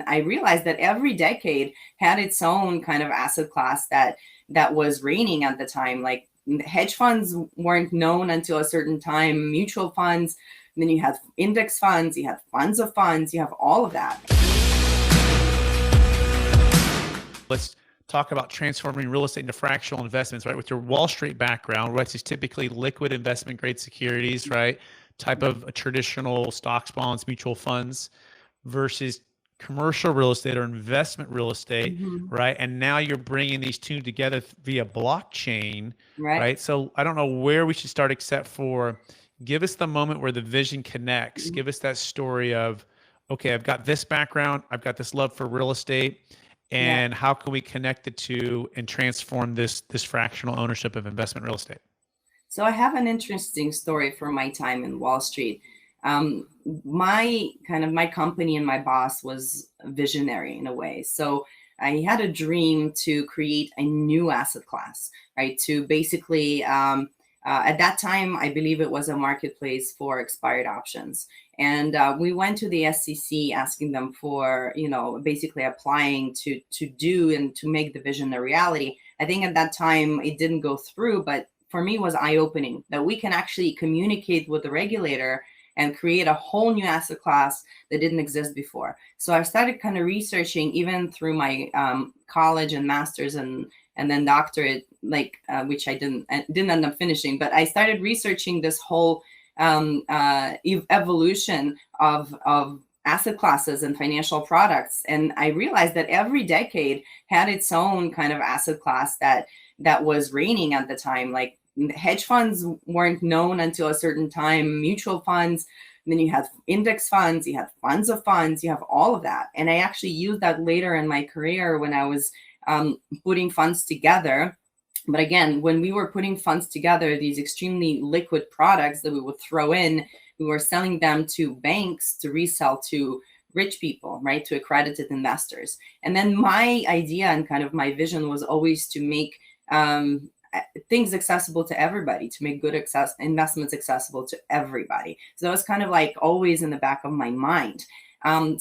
I realized that every decade had its own kind of asset class that was reigning at the time. Like hedge funds weren't known until a certain time, mutual funds, and then you had index funds, you had funds of funds, you have all of that. Let's talk about transforming real estate into fractional investments, right? With your Wall Street background, right? It's typically liquid investment grade securities, right? Type of a traditional stocks, bonds, mutual funds versus commercial real estate or investment real estate, right? And now you're bringing these two together via blockchain, right? So I don't know where we should start except for give us the moment where the vision connects. Give us that story of, okay, I've got this background, I've got this love for real estate, and how can we connect the two and transform this fractional ownership of investment real estate? So I have an interesting story from my time in Wall Street. My company and my boss was visionary in a way. So I had a dream to create a new asset class, right? To basically, at that time, I believe it was a marketplace for expired options. And we went to the SEC asking them for, basically applying to do and to make the vision a reality. I think at that time it didn't go through, but for me was eye-opening that we can actually communicate with the regulator and create a whole new asset class that didn't exist before. So I started kind of researching even through my college and master's and then doctorate, which I didn't end up finishing. But I started researching this whole evolution of asset classes and financial products, and I realized that every decade had its own kind of asset class that was reigning at the time. Like hedge funds weren't known until a certain time, mutual funds, and then you had index funds, you had funds of funds, you have all of that. And I actually used that later in my career when I was putting funds together. But again, when we were putting funds together, these extremely liquid products that we would throw in, we were selling them to banks to resell to rich people, right? To accredited investors. And then my idea and kind of my vision was always to make things accessible to everybody, to make good investments accessible to everybody. So that was kind of like always in the back of my mind. What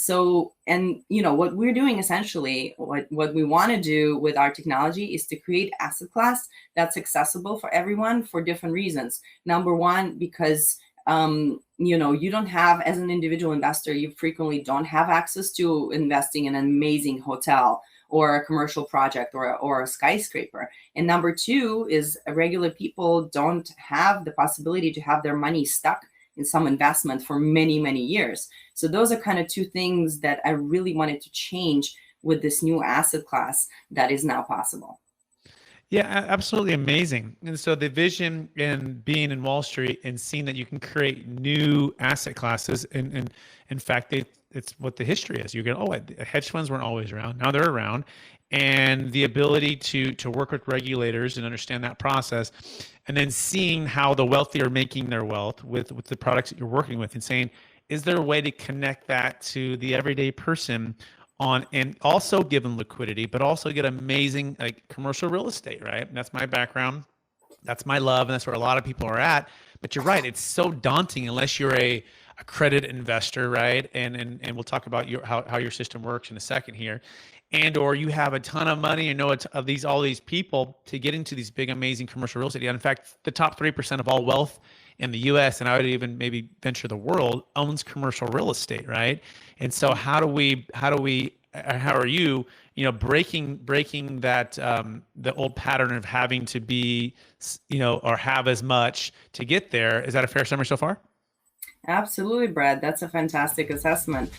we're doing essentially, what we want to do with our technology is to create asset class that's accessible for everyone for different reasons. Number one, because you don't have, as an individual investor, you frequently don't have access to investing in an amazing hotel or a commercial project or a skyscraper. And number two is regular people don't have the possibility to have their money stuck in some investment for many, many years. So those are kind of two things that I really wanted to change with this new asset class that is now possible. Yeah, absolutely amazing. And so the vision in being in Wall Street and seeing that you can create new asset classes, and in fact, it's what the history is. You go, hedge funds weren't always around. Now they're around. And the ability to work with regulators and understand that process, and then seeing how the wealthy are making their wealth with the products that you're working with, and saying, is there a way to connect that to the everyday person and also give them liquidity, but also get amazing commercial real estate, right? And that's my background. That's my love. And that's where a lot of people are at. But you're right. It's so daunting unless you're a accredited investor, right? And we'll talk about how your system works in a second here. And or you have a ton of money and all these people to get into these big, amazing commercial real estate. In fact, the top 3% of all wealth in the U.S., and I would even maybe venture the world, owns commercial real estate, right? And so how are you, breaking that the old pattern of having to be, or have as much to get there? Is that a fair summary so far? Absolutely, Brad. That's a fantastic assessment.